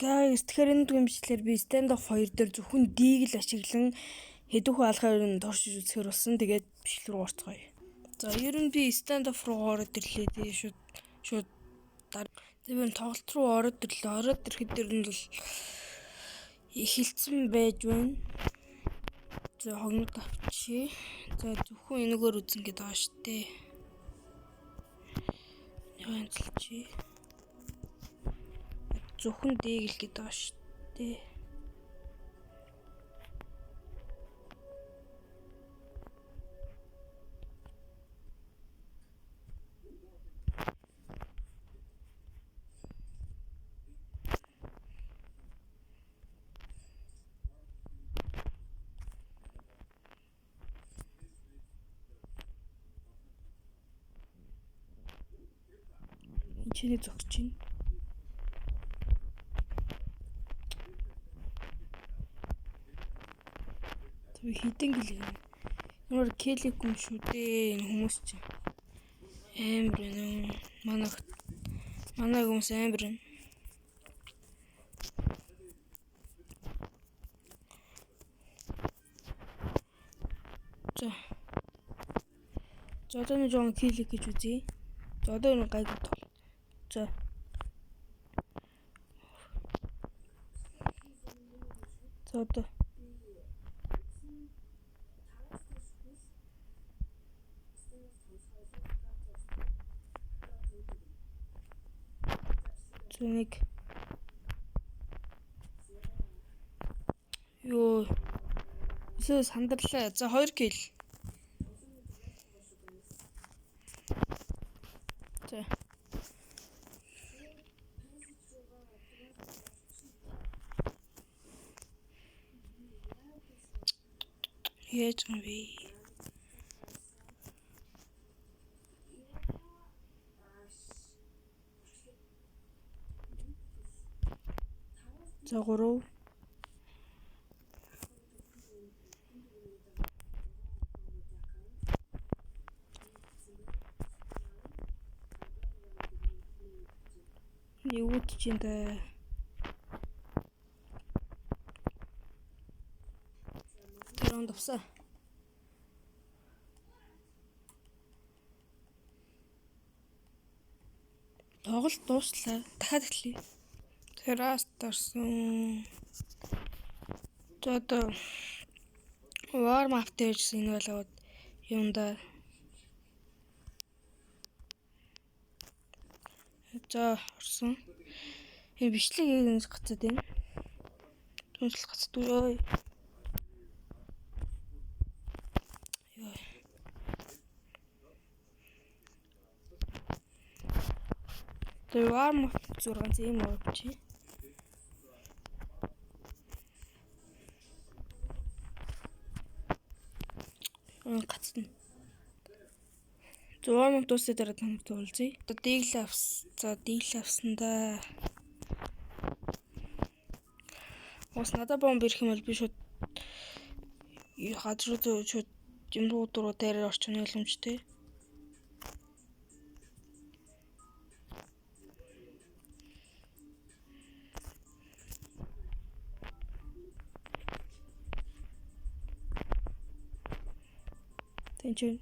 Guys, тэгэхээр энэ дүгнэмжлэлээр би stand off 2 дээр зөвхөн D-г л ашиглан хэдүүхэн алхахаар нь доршиж үзэхэр болсон. Тэгээд бичлэг рүү орцгоё. За, ер нь би stand off руу ороод ирлээ. Тэгээ шууд тэгээд тоглолт руу ороод ирлээ. Ороод ирэхэд ер нь л эхэлсэн байж байна. За, хогнод авчи. За, зөвхөн энэгээр үзэн гээд байгаа штэ. Янзлчи. Зөвхөн D-г л гээд байгаа штэ. Чиний зогсож байна. Тэг хитэн гэлээ. Ямар келик юм шүү дээ энэ хүмүүс чинь. Амар байна. Манай хүмүүс амар байна. За одоо нэг жоон келик гэж үзье. За одоо энэ гайг тол. За. За одоо. Нэг ёо сандарлаа. За 2 кил. За. Яаж юм бэ? За 3. Юу ч юм да. Тэрэн давсаа. Тоглолт дууслаа. Дахиад эхлэе. Террас тарсан. За одоо warm up дээрсэн энэ болоод юунда. За орсон. Энэ бичлэг ингэж гацаад байна. Түншил гацдаг ёо. Тэр warm up зургаан зэм авчи. Гацна. Warm up дуусаад дараа таныг туулзъя. Одоо D-г авсан. За D-г авсан да. Ус надад бомб ирэх юм бол би шууд гадруу шууд юм руу дээр орчих нь боломжтой. Тэнцэн.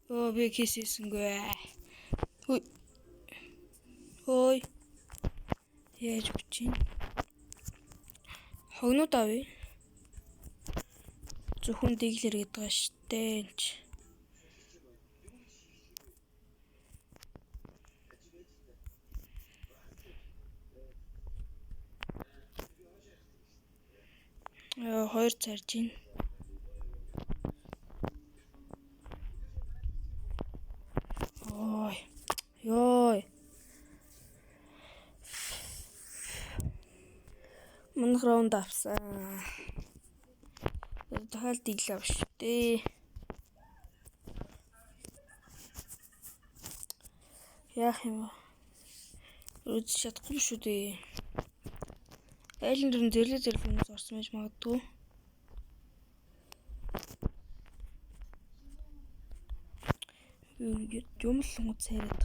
Оо би кисэсэнгүй. Ой. Яаж өгч чинь? Хогнууд авъя. Зөвхөн дэглэр гэдэг байгаа штэ. Хоёр царж байна. Ёй. Манайх раунд авсан. Дахиад диглээ авштэй. Яах юм бэ? Үз чадахгүй шүү дээ. Айлын дөрөв зэрлэг хүмүүс орсон байж магадгүй. Юм л гоц яриад.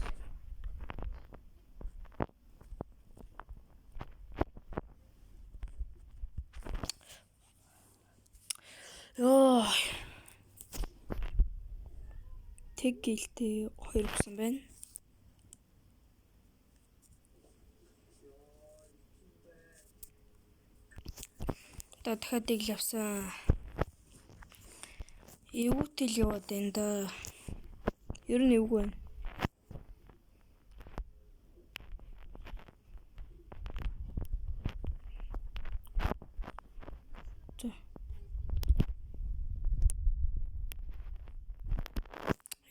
Йоо. Тэг гэлтэй 2 өгсөн байна. Одоо дахиад дэг л авсан. Эвгүүтэл яваад энэ да. Ер нь эвгүй байна.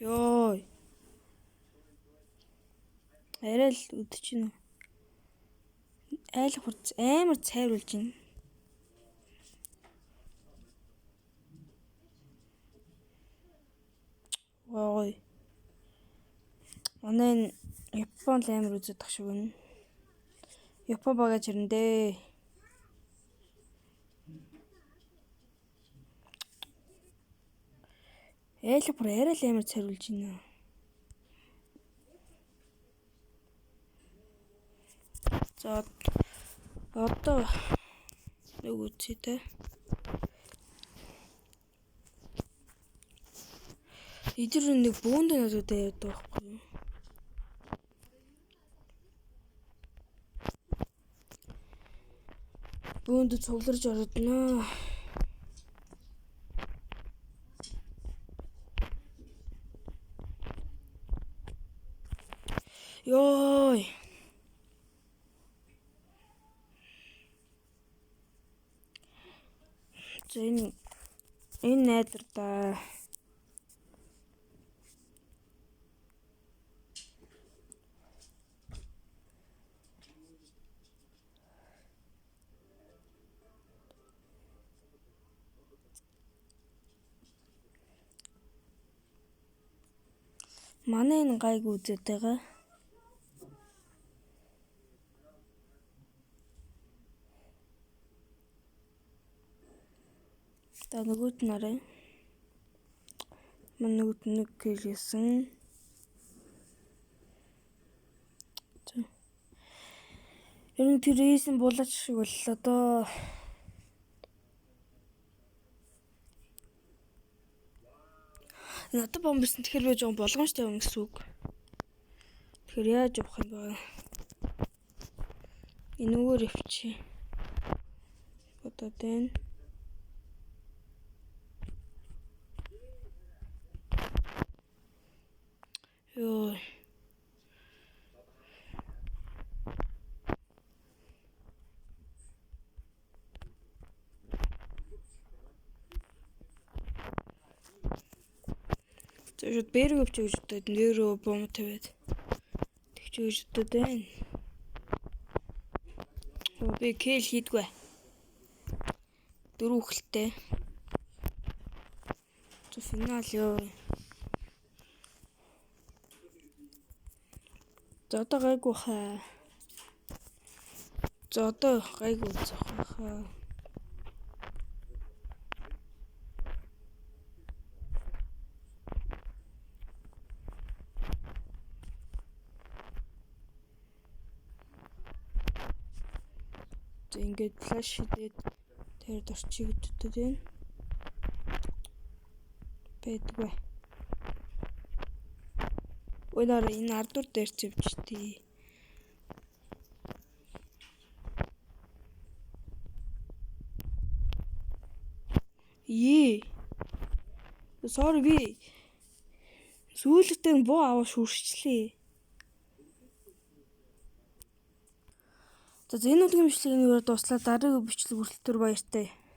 Йоо. Арай л үдчихнэ. Айл хурц амар цайруулж байна. Ой. Манай Япон л амар үзэж тах шиг байна. Япон багаж ирэндээ. Айл бүр арай л амар цайруулж байна. За одоо нэг үгүй тэ. Идэр нэг бөөнд надад байдаг байхгүй юу? Бөөнд цугларж ородно. Йой. Энэ найдар да. Манай энэ гайг үзээд байгаа. Та нөгөөд нараа. Манай нөгөөд нэг гэлсэн. Ер нь тэр рейсэн булаач шиг боллоо доо. Надад бомберсэн тэгэхээр би жоон болгоомжтой юм гэсэн үг. Тэгэхээр яаж явах юм бэ? Энэгээр өвчи. Одоо тэн. Йоо. Зөвхөн бэрэг өвч гэж бодоод нэрөө бомб тавиад тэгч гэж бодоод байна. Би кэл хийдгүй. 4 хөлтэй. Финал ёо. За одоо гайгүй хаа. За одоо гайгүй зах хаа. Ингээд флаш хийгээд тэр дорчиг өгдөг юм. Бэдгүй. Өнөр энэ ардуур дээр чивчтэй. Sorry би сүүлдээ буу аваа шүршчлээ. За энэ удаагийн бичлэгийг нэгээр дуслаа. Дараагийн бичлэг хүртэл баяртай.